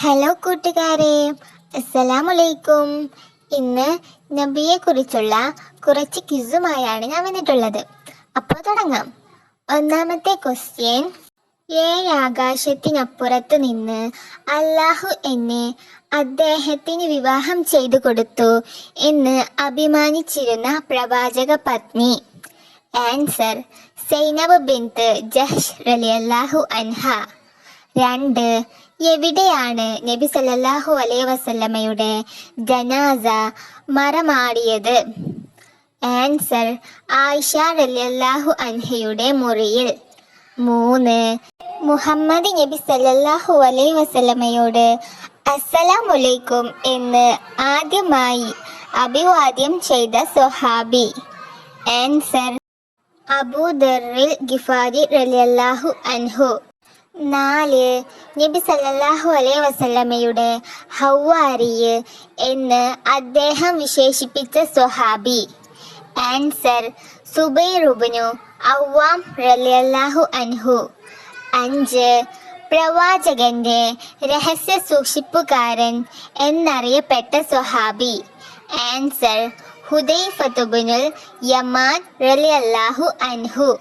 Hello കൂട്ടുകാരെ, അസ്സലാമലൈക്കും. ഇന്ന് നബിയെ കുറിച്ചുള്ള കുറച്ച് ക്വിസുമായാണ് ഞാൻ വന്നിട്ടുള്ളത്. അപ്പോൾ തുടങ്ങാം. ഒന്നാമത്തെ ക്വസ്റ്റ്യൻ: ആകാശത്തിനപ്പുറത്ത് നിന്ന് അല്ലാഹു എന്നെ അദ്ദേഹത്തിന് വിവാഹം ചെയ്തു കൊടുത്തു എന്ന് അഭിമാനിച്ചിരുന്ന പ്രവാചക പത്നി. ആൻസർ: സൈനബ് ബിൻത്ത് ജഹ്ഷ് റളിയല്ലാഹു അൻഹ. 2. എവിടെയാണ് നബി സല്ലല്ലാഹു അലൈഹി വസല്ലമയുടെ ജനാസ മറമാടിയത്? ആൻസർ: ആയിഷ റളിയല്ലാഹു അൻഹയുടെ മുറിയിൽ. 3. മുഹമ്മദ് നബി സല്ലല്ലാഹു അലൈഹി വസല്ലമയോട് അസ്സലാമുഅലൈക്കും എന്ന് ആദ്യമായി അഭിവാദ്യം ചെയ്ത സ്വഹാബി. ആൻസർ: അബൂ ദർറിൽ ഗിഫാരി റളിയല്ലാഹു അൻഹു. 4. നബി സല്ലല്ലാഹു അലൈഹി വസല്ലമയുടെ ഹവ്വാരി എന്ന് അദ്ദേഹം വിശേഷിപ്പിച്ച സ്വഹാബി. ആൻസർ: സുബൈർ ഇബ്നു അവ്വാം റളിയല്ലാഹു അൻഹു. 5. പ്രവാചകന്റെ രഹസ്യ സൂക്ഷിപ്പുകാരൻ എന്നറിയപ്പെട്ട സ്വഹാബി. ആൻസർ: ഹുദൈഫത്ത് ഇബ്നുൽ യമാൻ റളിയല്ലാഹു അൻഹു.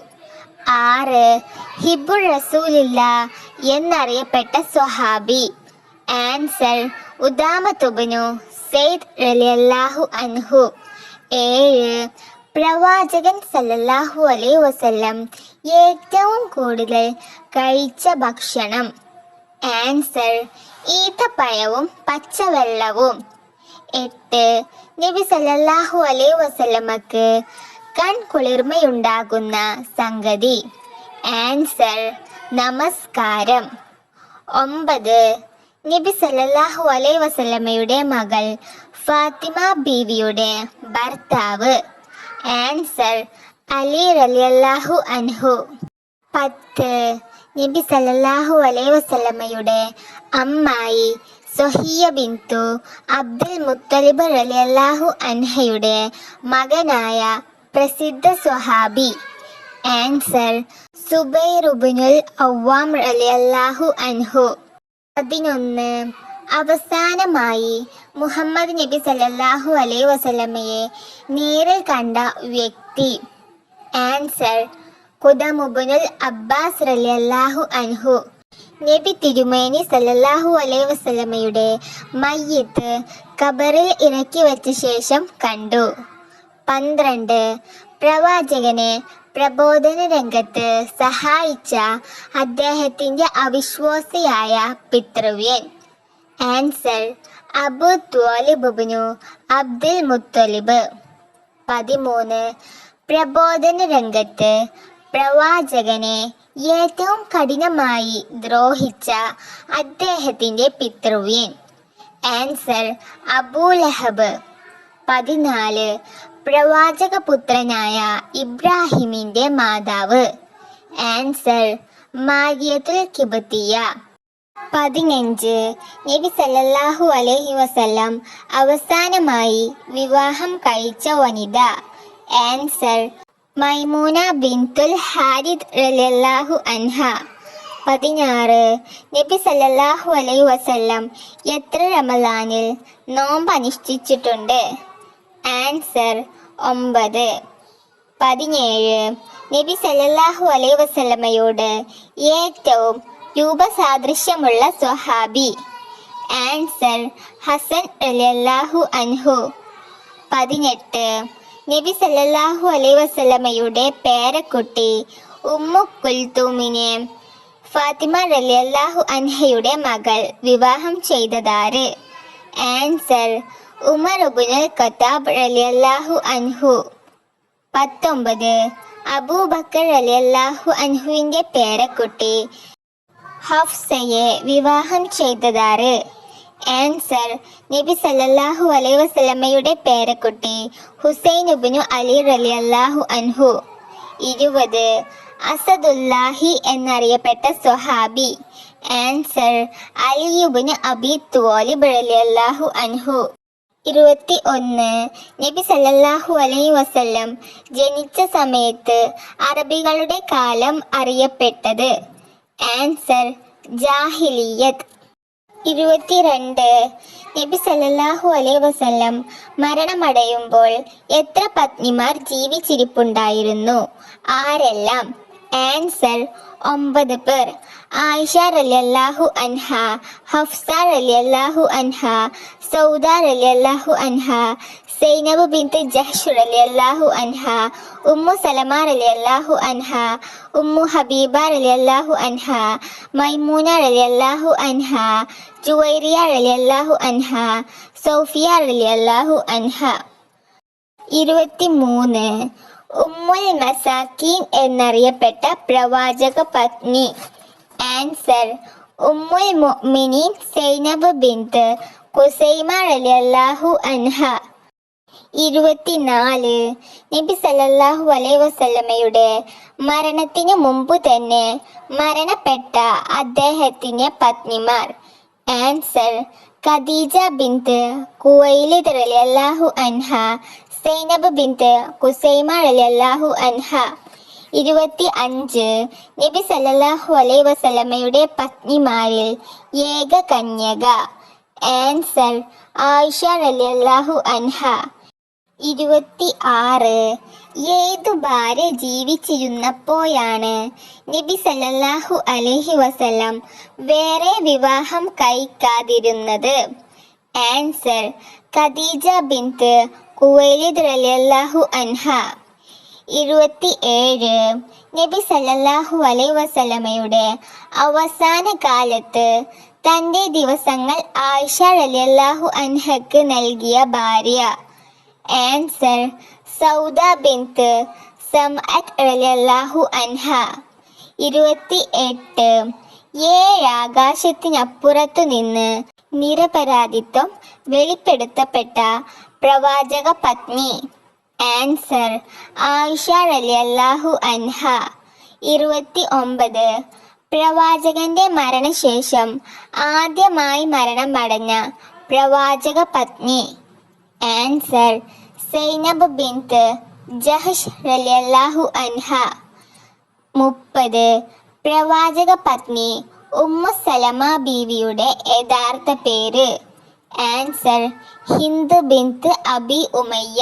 6. ഹിബ്ബുർ റസൂലില്ലാ എന്നറിയപ്പെട്ട സ്വഹാബി. ആൻസർ: ഉദാമത്ത് ഇബ്നു സൈദ് റളിയല്ലാഹു അൻഹു. 7. പ്രവാചകൻ സല്ലല്ലാഹു അലൈഹി വസല്ലം ഏറ്റവും കൂടുതൽ കഴിച്ച ഭക്ഷണം. ആൻസർ: ഈത്തപ്പഴവും പച്ചവെള്ളവും. 8. നബി സല്ലല്ലാഹു അലൈഹി വസല്ലമക്ക് കൺകുളിർമയുണ്ടാകുന്ന സംഗതി. ആൻസർ: നമസ്കാരം. 9. നബി സല്ലല്ലാഹു അലൈഹി വസല്ലമയുടെ മകൾ ഫാത്തിമ ബീവിയുടെ ഭർത്താവ്. ആൻസർ: അലി റളിയല്ലാഹു അൻഹു. 10. നബി സല്ലല്ലാഹു അലൈഹി വസല്ലമയുടെ അമ്മായി സൊഹിയ ബിൻതു അബ്ദുൽ മുത്തലിബ് റളിയല്ലാഹു അൻഹയുടെ മകനായ പ്രസിദ്ധ സ്വഹാബി. ആൻസർ: സുബൈർ ഇബ്നുൽ അവ്വാം റളിയല്ലാഹു അൻഹു. 11. അവസാനമായി മുഹമ്മദ് നബി സല്ലല്ലാഹു അലൈഹി വസല്ലമയെ നേരിൽ കണ്ട വ്യക്തി. ആൻസർ: ഖുദം ഇബ്നുൽ അബ്ബാസ് റളിയല്ലാഹു അൻഹു. നബി തിരുമേനി സല്ലല്ലാഹു അലൈഹി വസല്ലമയുടെ മയ്യിത്ത് ഖബറിൽ ഇറക്കി വെച്ച ശേഷം കണ്ടു. 12. പ്രവാചകനെ പ്രബോധന രംഗത്ത് സഹായിച്ച അദ്ദേഹത്തിന്റെ അവിശ്വാസിയായ പിതൃവ്യൻ. ആൻസർ: അബൂ ത്വാലിബ് ഇബ്നു അബ്ദുൽ മുത്തലിബ്. 13. പ്രബോധന രംഗത്ത് പ്രവാചകനെ ഏറ്റവും കഠിനമായി ദ്രോഹിച്ച അദ്ദേഹത്തിന്റെ പിതൃവ്യൻ. ആൻസർ: അബൂ ലഹബ്. 14. പ്രവാചകപുത്രനായ ഇബ്രാഹിമിന്റെ മാതാവ്. ആൻസർ: മാരിയത്തുൽ കിബ്തിയ. 15. നബി സല്ലല്ലാഹു അലൈഹി വസല്ലം അവസാനമായി വിവാഹം കഴിച്ച വനിത. ആൻസർ: മൈമൂന ബിൻതുൽ ഹാരിദ് റളിയല്ലാഹു അൻഹ. 16. നബി സല്ലല്ലാഹു അലൈഹി വസല്ലം എത്ര റമളാനിൽ നോമ്പ് അനുഷ്ഠിച്ചിട്ടുണ്ട്? ആൻസർ: 9. 17. നബി സല്ലല്ലാഹു അലൈഹി വസല്ലമയോട് ഏറ്റവും രൂപസാദൃശ്യമുള്ള സ്വഹാബി. ആൻസർ: ഹസൻ റളിയല്ലാഹു അൻഹു. 18. നബി സല്ലല്ലാഹു അലൈഹി വസല്ലമയുടെ പേരക്കുട്ടി ഉമ്മു കുൽത്തൂമിനെ ഫാത്തിമ റളിയല്ലാഹു അൻഹയുടെ മകൾ വിവാഹം ചെയ്തതാര്? ആൻസർ: ഉമർ ഇബ്നുൽ ഖത്താബ് റളിയല്ലാഹു അൻഹു. 19. അബൂബക്കർ റളിയല്ലാഹു അൻഹുവിന്റെ പേരക്കുട്ടി ഹഫ്സയെ വിവാഹം ചെയ്തതാര്? ആൻസർ: നബി സല്ലല്ലാഹു അലൈഹി വസല്ലമയുടെ പേരക്കുട്ടി ഹുസൈൻ ഇബ്നു അലി റളിയല്ലാഹു അൻഹു. 20. അസദുല്ലാഹി എന്നറിയപ്പെട്ട സ്വഹാബി. ആൻസർ: അലി ഇബ്നു അബി ത്വാലിബ് റളിയല്ലാഹു അൻഹു. 21. നബി സല്ലല്ലാഹു അലൈഹി വസല്ലം ജനിച്ച സമയത്ത് അറബികളുടെ കാലം അറിയപ്പെട്ടത്. ആൻസർ: ജാഹിലിയത്ത്. 22 നബി സല്ലല്ലാഹു അലൈഹി വസല്ലം മരണമടയുമ്പോൾ എത്ര പത്നിമാർ ജീവിച്ചിരിപ്പുണ്ടായിരുന്നു? ആരെല്ലാം? ആൻസർ 9 പേർ. ആയിഷ റളിയല്ലാഹു അൻഹ, ഹഫ്സ റളിയല്ലാഹു അൻഹ, സൗദ റളിയല്ലാഹു അൻഹ, സൈനബ് ബിൻത് ജഹ്ഷ് റളിയല്ലാഹു അൻഹ, ഉമ്മു സലമ റളിയല്ലാഹു അൻഹ, ഉമ്മു ഹബീബ റളിയല്ലാഹു അൻഹ, മൈമൂന റളിയല്ലാഹു അൻഹ, ജുവൈറിയ റളിയല്ലാഹു അൻഹ, സൗഫിയ റളിയല്ലാഹു അൻഹ. 23 ഉമ്മുൽ മസാക്കീൻ എന്നറിയപ്പെട്ട പ്രവാചക പത്നി. ആൻസർ ഉമ്മുൽ മുഅ്മിനീൻ സൈനബ് ബിൻത് ഖുസൈമ റളിയല്ലാഹു അൻഹ. 24 നബി സല്ലല്ലാഹു അലൈഹി വസല്ലമയുടെ മരണത്തിന് മുമ്പ് തന്നെ മരണപ്പെട്ട അദ്ദേഹത്തിന്റെ പത്നിമാർ. ആൻസർ ഖദീജ ബിൻത് ഖുവൈലിദ് റളിയല്ലാഹു അൻഹ, സൈനബ് ബിൻത് ഖുസൈമ റളിയല്ലാഹു അൻഹ. 25 നബി സല്ലല്ലാഹു അലൈഹി വസല്ലമയുടെ പത്നിമാരിൽ ഏക കന്യക. ആൻസർ ആയിഷ റളിയല്ലാഹു അൻഹ. 26 ഏതു ഭാര്യ ജീവിച്ചിരുന്നപ്പോഴാണ് നബി സല്ലല്ലാഹു അലൈഹി വസല്ലം വേറെ വിവാഹം കഴിക്കാതിരുന്നത്? ആൻസർ ഖദീജ ബിൻത് ഖുവൈലിദ് റളിയല്ലാഹു അൻഹ. 27 നബി സല്ലല്ലാഹു അലൈഹി വസല്ലമയുടെ അവസാന കാലത്ത് തൻ്റെ ദിവസങ്ങൾ ആയിഷ റളിയല്ലാഹു അൻഹക്ക് നൽകിയ ഭാര്യ. ആൻസർ സൗദ ബിൻത് സമഅത്ത് റളിയല്ലാഹു അൻഹ. 28 ആകാശത്തിനപ്പുറത്തു നിന്ന് നിരപരാധിത്വം വെളിപ്പെടുത്തപ്പെട്ട പ്രവാചക പത്നി. ആൻസർ ആയിഷ റളിയല്ലാഹു അൻഹ. 29 പ്രവാചകന്റെ മരണശേഷം ആദ്യമായി മരണമടഞ്ഞ പ്രവാചക പത്നി. ആൻസർ സൈനബ് ബിൻത് ജഹ്ഷ് റളിയല്ലാഹു അൻഹ. 30 പ്രവാചക പത്നി ഉമ്മു സലമ ബീവിയുടെ യഥാർത്ഥ പേര്. ആൻസർ ഹിന്ദ് ബിൻത് അബി ഉമയ്യ.